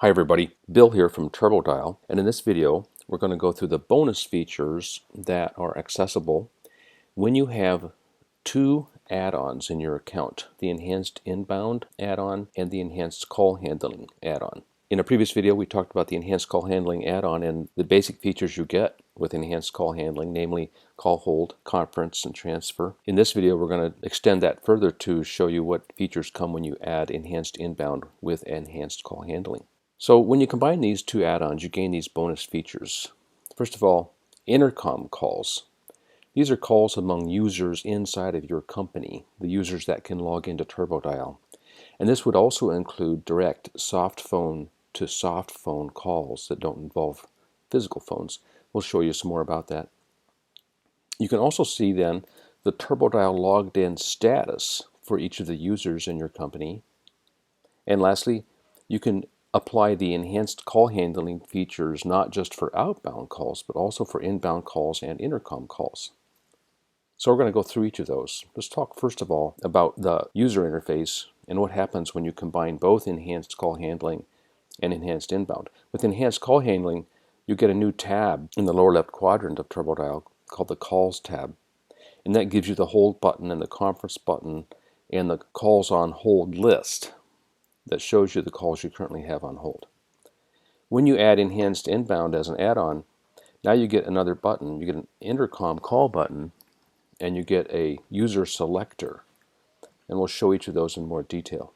Hi everybody, Bill here from turboDial, and in this video we're going to go through the bonus features that are accessible when you have two add-ons in your account, the Enhanced Inbound add-on and the Enhanced Call Handling add-on. In a previous video we talked about the Enhanced Call Handling add-on and the basic features you get with Enhanced Call Handling, namely call hold, conference, and transfer. In this video we're going to extend that further to show you what features come when you add Enhanced Inbound with Enhanced Call Handling. So when you combine these two add-ons, you gain these bonus features. First of all, Intercom calls. These are calls among users inside of your company, the users that can log into turboDial. And this would also include direct soft phone to soft phone calls that don't involve physical phones. We'll show you some more about that. You can also see then the turboDial logged in status for each of the users in your company. And lastly, you can apply the enhanced call handling features not just for outbound calls, but also for inbound calls and intercom calls. So we're going to go through each of those. Let's talk first of all about the user interface and what happens when you combine both enhanced call handling and enhanced inbound. With enhanced call handling, you get a new tab in the lower left quadrant of turboDial called the Calls tab. And that gives you the hold button and the conference button and the calls on hold list that shows you the calls you currently have on hold. When you add Enhanced Inbound as an add-on, now you get another button. You get an intercom call button and you get a user selector. And we'll show each of those in more detail.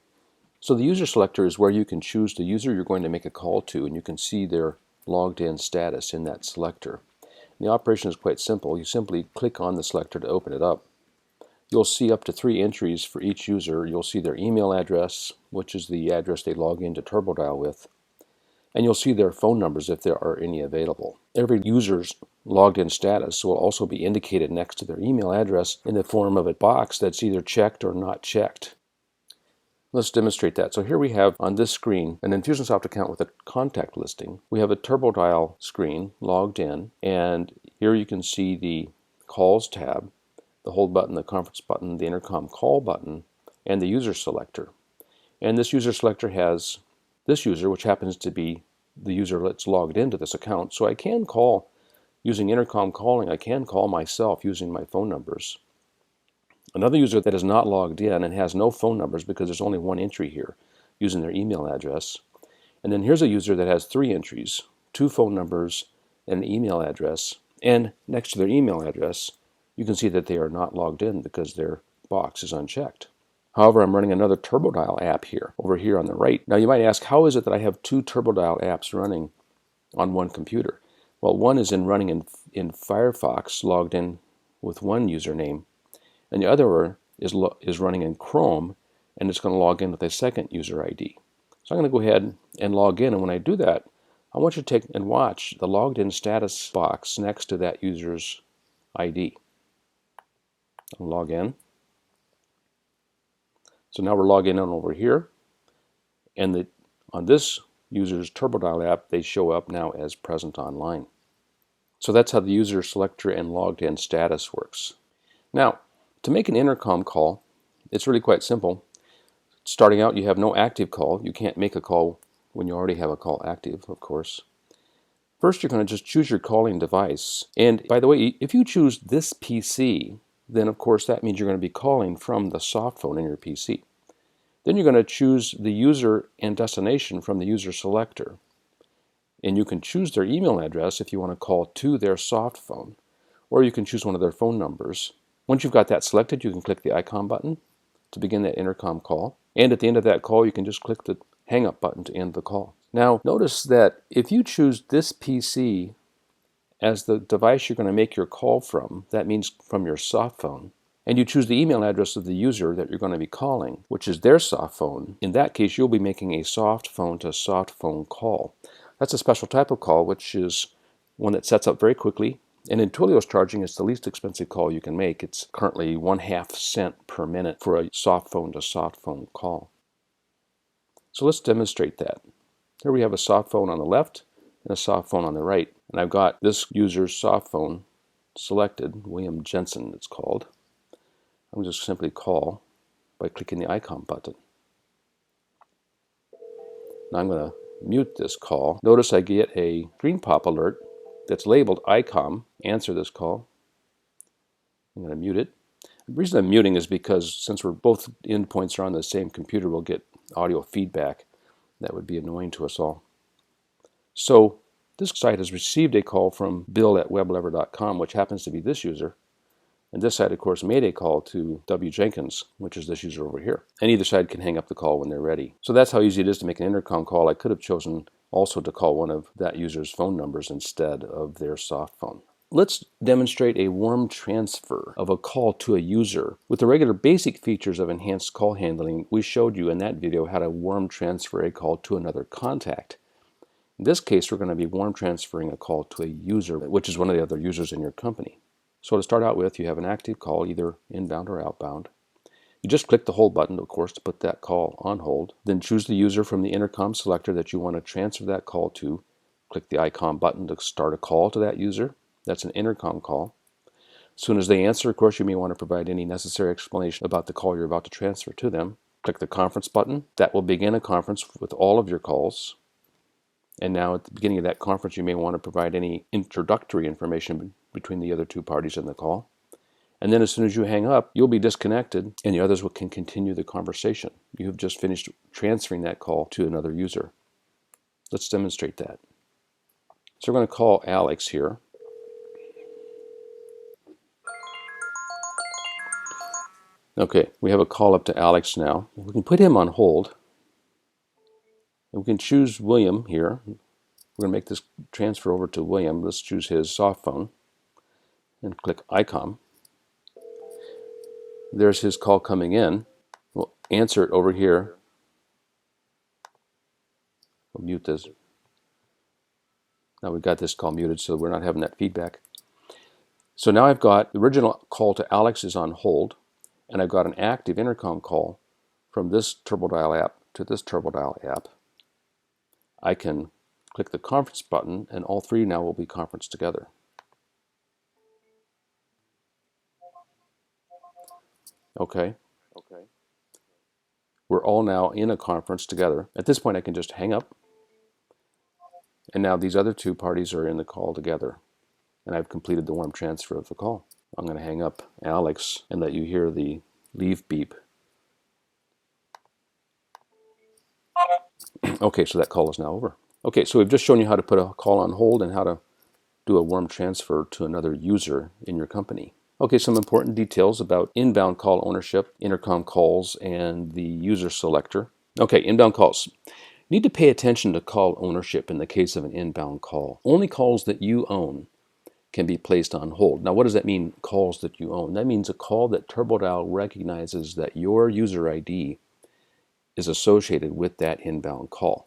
So the user selector is where you can choose the user you're going to make a call to, and you can see their logged in status in that selector. And the operation is quite simple. You simply click on the selector to open it up. You'll see up to 3 entries for each user. You'll see their email address, which is the address they log into turboDial with, and you'll see their phone numbers if there are any available. Every user's logged in status will also be indicated next to their email address in the form of a box that's either checked or not checked. Let's demonstrate that. So here we have on this screen an Infusionsoft account with a contact listing. We have a turboDial screen logged in, and here you can see the Calls tab, the hold button, the conference button, the intercom call button, and the user selector. And this user selector has this user, which happens to be the user that's logged into this account. So I can call using intercom calling. I can call myself using my phone numbers. Another user that is not logged in and has no phone numbers because there's only one entry here, using their email address. And then here's a user that has 3 entries, 2 phone numbers and an email address. And next to their email address, you can see that they are not logged in because their box is unchecked. However, I'm running another turboDial app here, over here on the right. Now you might ask, how is it that I have 2 turboDial apps running on one computer? Well, one is running in Firefox, logged in with one username, and the other is running in Chrome, and it's going to log in with a second user ID. So I'm going to go ahead and log in, and when I do that, I want you to take and watch the logged in status box next to that user's ID. I'll log in. So now we're logging in over here, and on this user's turboDial app, they show up now as present online. So that's how the user selector and logged in status works. Now, to make an intercom call, it's really quite simple. Starting out, you have no active call. You can't make a call when you already have a call active, of course. First, you're going to just choose your calling device. And by the way, if you choose this PC, then of course that means you're going to be calling from the soft phone in your PC. Then you're going to choose the user and destination from the user selector. And you can choose their email address if you want to call to their soft phone, or you can choose one of their phone numbers. Once you've got that selected, you can click the icon button to begin that intercom call. And at the end of that call, you can just click the hang up button to end the call. Now, notice that if you choose this PC as the device you're going to make your call from, that means from your soft phone, and you choose the email address of the user that you're going to be calling, which is their soft phone, in that case, you'll be making a soft phone to soft phone call. That's a special type of call, which is one that sets up very quickly. And in Twilio's charging, it's the least expensive call you can make. It's currently 1/2 cent per minute for a soft phone to soft phone call. So let's demonstrate that. Here we have a soft phone on the left and a soft phone on the right. And I've got this user's soft phone selected, William Jensen it's called. I'm just simply call by clicking the icon button. Now I'm going to mute this call. Notice I get a screen pop alert that's labeled ICOM. Answer this call. I'm going to mute it. The reason I'm muting is because since we're both endpoints are on the same computer, we'll get audio feedback. That would be annoying to us all. So this site has received a call from bill@weblever.com, which happens to be this user. And this side, of course, made a call to W. Jenkins, which is this user over here. And either side can hang up the call when they're ready. So that's how easy it is to make an intercom call. I could have chosen also to call one of that user's phone numbers instead of their soft phone. Let's demonstrate a warm transfer of a call to a user. With the regular basic features of enhanced call handling, we showed you in that video how to warm transfer a call to another contact. In this case, we're going to be warm transferring a call to a user, which is one of the other users in your company. So to start out with, you have an active call, either inbound or outbound. You just click the hold button, of course, to put that call on hold. Then choose the user from the Intercom selector that you want to transfer that call to. Click the icon button to start a call to that user. That's an intercom call. As soon as they answer, of course, you may want to provide any necessary explanation about the call you're about to transfer to them. Click the conference button. That will begin a conference with all of your calls. And now at the beginning of that conference, you may want to provide any introductory information between the other two parties in the call. And then as soon as you hang up, you'll be disconnected and the others can continue the conversation. You have just finished transferring that call to another user. Let's demonstrate that. So we're going to call Alex here. Okay, we have a call up to Alex now. We can put him on hold. And we can choose William here. We're going to make this transfer over to William. Let's choose his soft phone and click ICOM. There's his call coming in. We'll answer it over here. We'll mute this. Now we've got this call muted, so we're not having that feedback. So now I've got the original call to Alex is on hold, and I've got an active intercom call from this turboDial app to this turboDial app. I can click the conference button, and all three now will be conferenced together. Okay. We're all now in a conference together. At this point, I can just hang up. And now these other two parties are in the call together. And I've completed the warm transfer of the call. I'm going to hang up Alex and let you hear the leave beep. Okay, so that call is now over. Okay, so we've just shown you how to put a call on hold and how to do a warm transfer to another user in your company. Okay, some important details about inbound call ownership, intercom calls, and the user selector. Okay, inbound calls. You need to pay attention to call ownership in the case of an inbound call. Only calls that you own can be placed on hold. Now, what does that mean, calls that you own? That means a call that turboDial recognizes that your user ID is associated with that inbound call.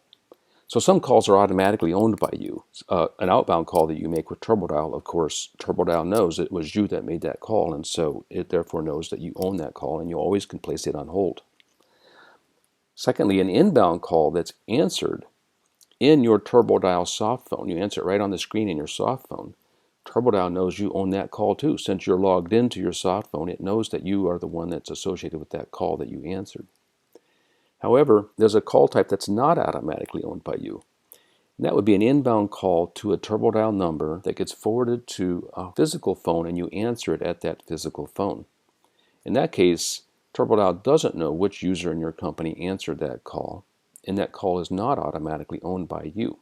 So some calls are automatically owned by you. An outbound call that you make with turboDial, of course, turboDial knows it was you that made that call, and so it therefore knows that you own that call, and you always can place it on hold. Secondly, an inbound call that's answered in your turboDial soft phone, you answer it right on the screen in your soft phone, turboDial knows you own that call too. Since you're logged into your soft phone, it knows that you are the one that's associated with that call that you answered. However, there's a call type that's not automatically owned by you. And that would be an inbound call to a turboDial number that gets forwarded to a physical phone and you answer it at that physical phone. In that case, turboDial doesn't know which user in your company answered that call, and that call is not automatically owned by you.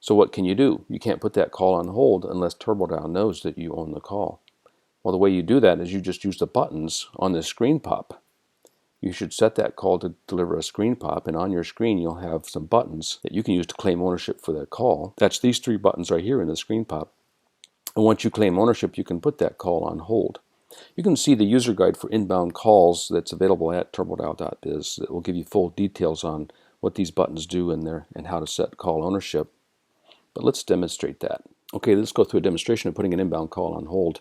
So what can you do? You can't put that call on hold unless turboDial knows that you own the call. Well, the way you do that is you just use the buttons on the screen pop. You should set that call to deliver a screen pop, and on your screen you'll have some buttons that you can use to claim ownership for that call. That's these three buttons right here in the screen pop. And once you claim ownership, you can put that call on hold. You can see the user guide for inbound calls that's available at turbodial.biz that will give you full details on what these buttons do in there and how to set call ownership. But let's demonstrate that. Okay, let's go through a demonstration of putting an inbound call on hold.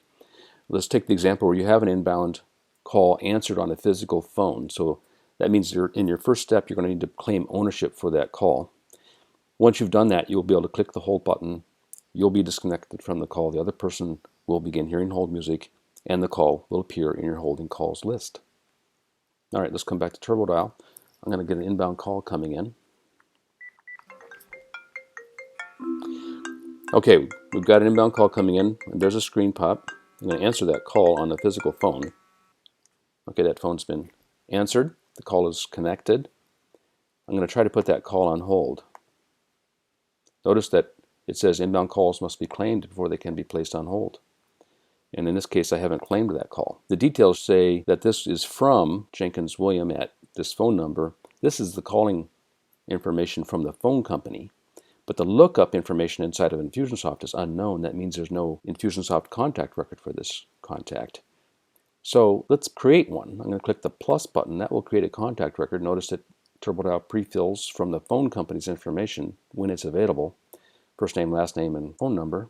Let's take the example where you have an inbound call answered on a physical phone. So that means in your first step, you're going to need to claim ownership for that call. Once you've done that, you'll be able to click the hold button. You'll be disconnected from the call. The other person will begin hearing hold music, and the call will appear in your holding calls list. All right, let's come back to turboDial. I'm going to get an inbound call coming in. Okay, we've got an inbound call coming in, and there's a screen pop. I'm going to answer that call on the physical phone. Okay, that phone's been answered. The call is connected. I'm going to try to put that call on hold. Notice that it says inbound calls must be claimed before they can be placed on hold. And in this case, I haven't claimed that call. The details say that this is from Jenkins William at this phone number. This is the calling information from the phone company. But the lookup information inside of Infusionsoft is unknown. That means there's no Infusionsoft contact record for this contact. So let's create one. I'm going to click the plus button. That will create a contact record. Notice that turboDial pre-fills from the phone company's information when it's available. First name, last name, and phone number.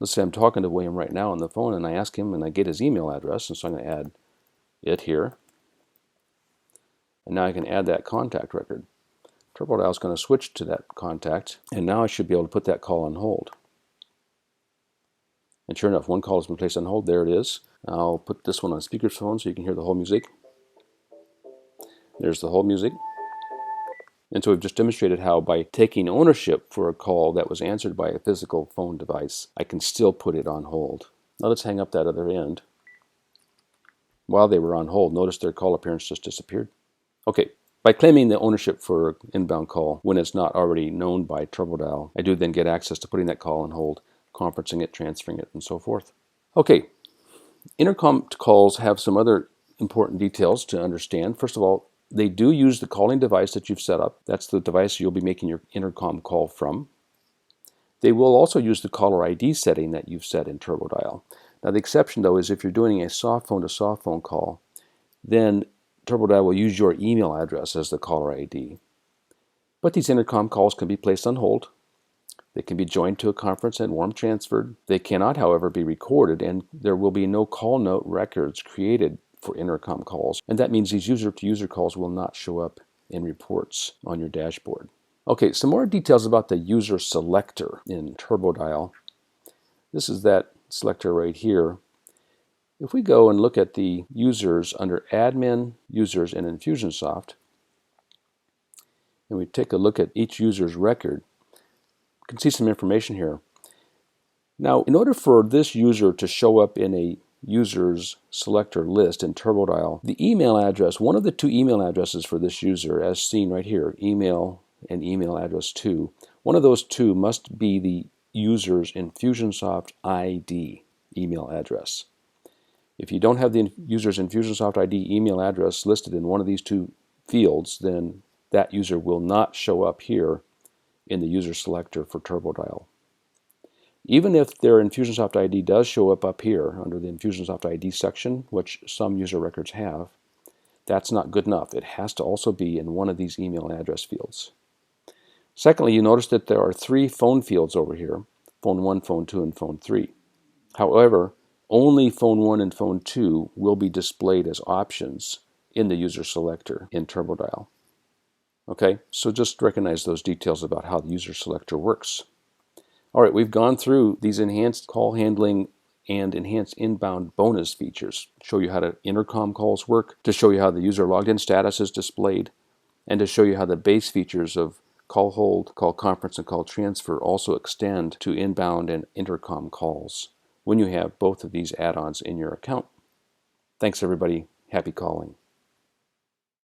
Let's say I'm talking to William right now on the phone, and I ask him, and I get his email address, and so I'm going to add it here. And now I can add that contact record. turboDial is going to switch to that contact, and now I should be able to put that call on hold. And sure enough, one call has been placed on hold. There it is. I'll put this one on speakerphone so you can hear the whole music. There's the whole music. And so we've just demonstrated how by taking ownership for a call that was answered by a physical phone device, I can still put it on hold. Now let's hang up that other end. While they were on hold, notice their call appearance just disappeared. Okay, by claiming the ownership for an inbound call when it's not already known by turboDial, I do then get access to putting that call on hold, conferencing it, transferring it, and so forth. Okay, intercom calls have some other important details to understand. First of all, they do use the calling device that you've set up. That's the device you'll be making your intercom call from. They will also use the caller ID setting that you've set in turboDial. Now the exception though is if you're doing a soft phone to soft phone call, then turboDial will use your email address as the caller ID. But these intercom calls can be placed on hold. They can be joined to a conference and warm transferred. They cannot, however, be recorded, and there will be no call note records created for intercom calls. And that means these user-to-user calls will not show up in reports on your dashboard. Okay, some more details about the user selector in turboDial. This is that selector right here. If we go and look at the users under Admin, Users, and Infusionsoft, and we take a look at each user's record, you can see some information here. Now, in order for this user to show up in a user's selector list in turboDial, the email address, one of the two email addresses for this user, as seen right here, email and email address 2, one of those two must be the user's Infusionsoft ID email address. If you don't have the user's Infusionsoft ID email address listed in one of these two fields, then that user will not show up here in the user selector for turboDial. Even if their Infusionsoft ID does show up here under the Infusionsoft ID section, which some user records have, that's not good enough. It has to also be in one of these email address fields. Secondly, you notice that there are 3 phone fields over here, phone 1, phone 2, and phone 3. However, only phone 1 and phone 2 will be displayed as options in the user selector in turboDial. Okay, so just recognize those details about how the user selector works. All right, we've gone through these enhanced call handling and enhanced inbound bonus features. Show you how the intercom calls work, to show you how the user logged in status is displayed, and to show you how the base features of call hold, call conference, and call transfer also extend to inbound and intercom calls when you have both of these add-ons in your account. Thanks everybody. Happy calling.